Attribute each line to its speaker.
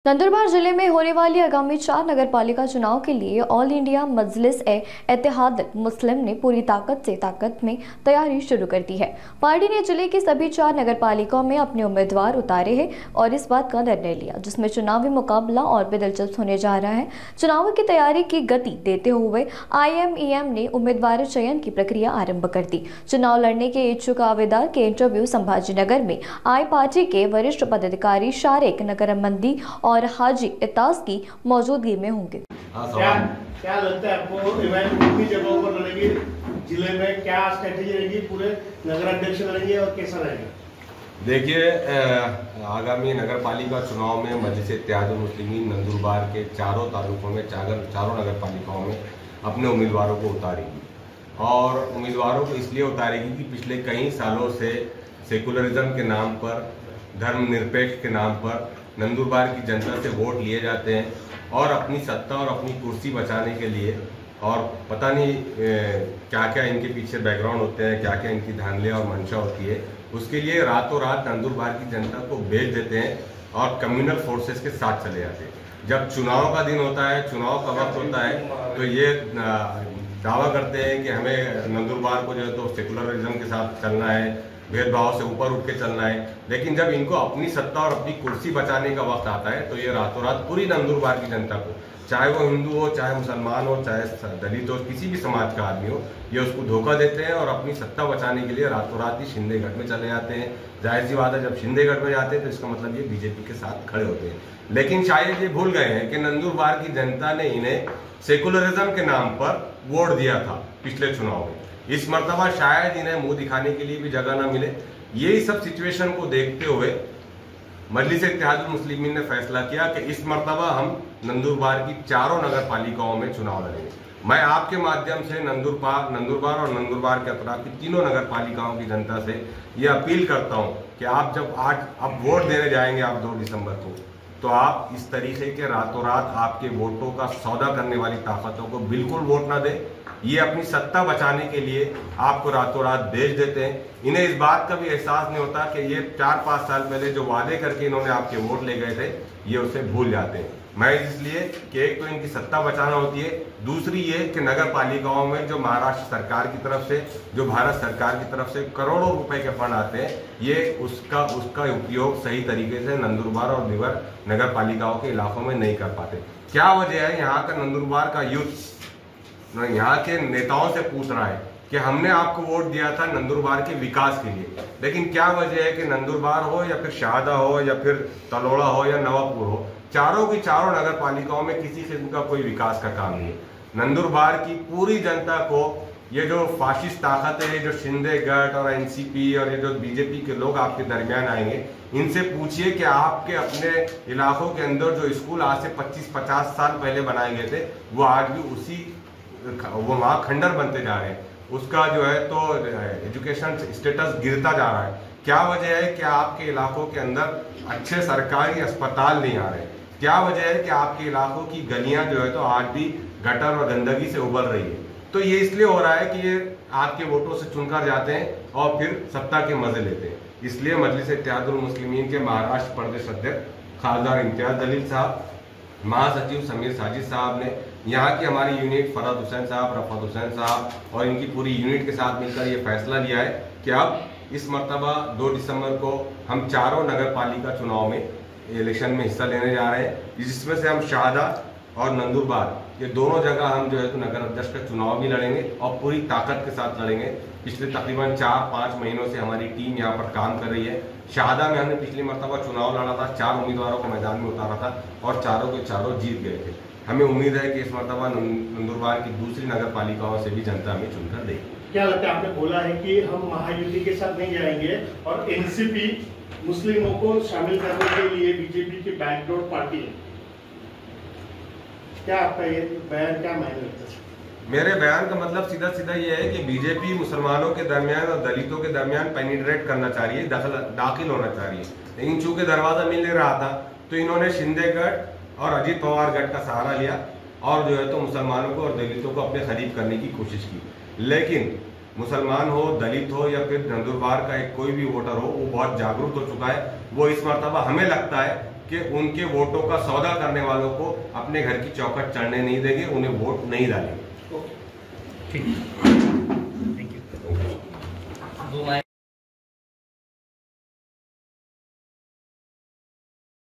Speaker 1: नंदुरबार जिले में होने वाली आगामी 4 नगरपालिका चुनाव के लिए ऑल इंडिया मजलिस-ए-इत्तेहाद मुस्लिम ने पूरी ताकत में तैयारी शुरू कर दी है। पार्टी ने जिले की सभी 4 नगरपालिकाओं में अपने उम्मीदवार उतारे हैं और इस बात का निर्णय लिया जिसमें चुनावी मुकाबला और भी दिलचस्प होने जा रहा है। चुनाव की तैयारी की गति देते हुए IMEM ने उम्मीदवार चयन की प्रक्रिया आरम्भ कर दी। चुनाव लड़ने के इच्छुक आवेदक के इंटरव्यू संभाजीनगर में आई पार्टी के वरिष्ठ पदाधिकारी शारिक नगरमंदी और हाजी इतास की मौजूदगी में होंगे।
Speaker 2: क्या लगता है आपको इवेंट कितनी जगहों पर लड़ेगी, जिले में क्या स्ट्रेटेजी रहेगी, पूरे नगर अध्यक्ष लड़ेंगे और कैसा रहेगा?
Speaker 3: देखिए, आगामी नगर पालिका चुनाव में मजलिस-ए-इत्तेहाद मुस्लिमीन नंदुरबार के चारों तालुकों में चारों नगर पालिकाओं में अपने उम्मीदवारों को उतारेगी और उम्मीदवारों को इसलिए उतारेगी कि पिछले कई सालों से सेकुलरिज्म के नाम पर, धर्मनिरपेक्ष के नाम पर नंदुरबार की जनता से वोट लिए जाते हैं और अपनी सत्ता और अपनी कुर्सी बचाने के लिए, और पता नहीं क्या क्या इनके पीछे बैकग्राउंड होते हैं, क्या क्या इनकी धांधलियाँ और मंशा होती है, उसके लिए रातों रात नंदुरबार की जनता को बेच देते हैं और कम्युनल फोर्सेस के साथ चले जाते हैं। जब चुनाव का दिन होता है, चुनाव का वक्त होता है, तो ये दावा करते हैं कि हमें नंदुरबार को जो है तो सेकुलरिज्म के साथ चलना है, भेदभाव से ऊपर उठ के चलना है। लेकिन जब इनको अपनी सत्ता और अपनी कुर्सी बचाने का वक्त आता है तो ये रातों रात पूरी नंदुरबार की जनता को, चाहे वो हिंदू हो, चाहे मुसलमान हो, चाहे दलित हो, किसी भी समाज का आदमी हो, ये उसको धोखा देते हैं और अपनी सत्ता बचाने के लिए रातों रात ही शिंदेगढ़ में चले जाते हैं। जाहिर सी बात है, जब शिंदेगढ़ में जाते हैं तो इसका मतलब ये बीजेपी के साथ खड़े होते हैं। लेकिन शायद ये भूल गए हैं कि नंदुरबार की जनता ने इन्हें सेकुलरिज्म के नाम पर वोट दिया था पिछले चुनाव में। इस मर्तबा शायद इन्हें मुंह दिखाने के लिए भी जगह न मिले। यही सब सिचुएशन को देखते हुए मजलिस-ए-इत्तेहाद मुस्लिमीन ने फैसला किया कि इस मर्तबा हम नंदुरबार की चारों नगर पालिकाओं में चुनाव लड़ेंगे। मैं आपके माध्यम से नंदुरबार और नंदुरबार के अतराफ की तीनों नगर पालिकाओं की जनता से ये अपील करता हूं कि आप जब अब वोट देने जाएंगे आप 2 दिसंबर को, तो आप इस तरीके के रातों रात आपके वोटों का सौदा करने वाली ताकतों को बिल्कुल वोट ना दें। ये अपनी सत्ता बचाने के लिए आपको रातों रात बेच देते हैं। इन्हें इस बात का भी एहसास नहीं होता कि ये 4-5 साल पहले जो वादे करके इन्होंने आपके वोट ले गए थे, ये उसे भूल जाते हैं। मैं इसलिए कि एक तो इनकी सत्ता बचाना होती है, दूसरी ये कि नगर पालिकाओं में जो महाराष्ट्र सरकार की तरफ से, जो भारत सरकार की तरफ से करोड़ों रुपए के फंड आते हैं, ये उसका उपयोग सही तरीके से नंदुरबार और दीगर नगर पालिकाओं के इलाकों में नहीं कर पाते। क्या वजह है? यहाँ का नंदुरबार का यूथ यहाँ के नेताओं से पूछ रहा है कि हमने आपको वोट दिया था नंदुरबार के विकास के लिए, लेकिन क्या वजह है कि नंदुरबार हो या फिर शाहदा हो या फिर तलोड़ा हो या नवापुर हो, चारों की चारों नगर पालिकाओं में किसी किस्म का कोई विकास का काम नहीं है। नंदुरबार की पूरी जनता को ये जो फाशिस्ट ताकत है, जो शिंदेगढ़ और NCP और ये जो बीजेपी के लोग आपके दरमियान आएंगे, इनसे पूछिए कि आपके अपने इलाकों के अंदर जो स्कूल आज से 25-50 साल पहले बनाए गए थे, वो आज भी वो वहाँ खंडर बनते जा रहे हैं। उसका जो है तो एजुकेशन स्टेटस गिरता जा रहा है। क्या वजह है कि आपके इलाकों के अंदर अच्छे सरकारी अस्पताल नहीं आ रहे? क्या वजह है कि आपके इलाकों की गलियां जो है तो आज भी गटर और गंदगी से उबल रही है? तो ये इसलिए हो रहा है कि ये आपके वोटों से चुनकर जाते हैं और फिर सत्ता के मजे लेते हैं। इसलिए मजलिस-ए-इत्तेहाद मुस्लिमीन के महाराष्ट्र प्रदेश अध्यक्ष खासदार इम्तियाज जलील साहब, महासचिव समीर साजिद साहब ने, यहाँ की हमारी यूनिट फरहत हुसैन साहब, रफत हुसैन साहब और इनकी पूरी यूनिट के साथ मिलकर ये फैसला लिया है कि अब इस मर्तबा 2 दिसंबर को हम चारों नगर पालिका चुनाव में इलेक्शन में हिस्सा लेने जा रहे हैं, जिसमें से हम शाहदा और नंदुरबार ये दोनों जगह हम जो है तो नगर अध्यक्ष का चुनाव भी लड़ेंगे और पूरी ताकत के साथ लड़ेंगे। पिछले तकरीबन 4-5 महीनों से हमारी टीम यहाँ पर काम कर रही है। शाहदा में हमने पिछली मरतबा चुनाव लड़ा था, 4 उम्मीदवारों को मैदान में उतारा था और चारों के चारों जीत गए थे। हमें उम्मीद है कि इस मरतबा नंदुरबार की दूसरी नगर पालिकाओं से भी जनता हमें चुनकर देगी।
Speaker 2: क्या लगता है? आपने बोला है कि हम महायुति के साथ नहीं जाएंगे और NCP मुस्लिमों को शामिल करने के लिए बीजेपी की बैकडोर पार्टी है, क्या आपका ये बयान क्या मायने रखता है?
Speaker 3: मेरे बयान का मतलब सीधा सीधा ये है कि बीजेपी मुसलमानों के दरमियान और दलितों के दरमियान पेनिट्रेट करना चाह रही है, दाखिल होना चाह रही है, लेकिन चूंकि दरवाजा मिल नहीं रहा था तो इन्होंने शिंदेगढ़ और अजीत पवार गढ़ का सहारा लिया और जो है तो मुसलमानों को और दलितों को अपने करीब करने की कोशिश की। लेकिन मुसलमान हो, दलित हो या फिर नंदुरबार का एक कोई भी वोटर हो, वो बहुत जागरूक हो चुका है। वो इस मर्तबा हमें लगता है कि उनके वोटों का सौदा करने वालों को अपने घर की चौखट चढ़ने नहीं देंगे, उन्हें वोट नहीं डालेंगे।
Speaker 2: ठीक।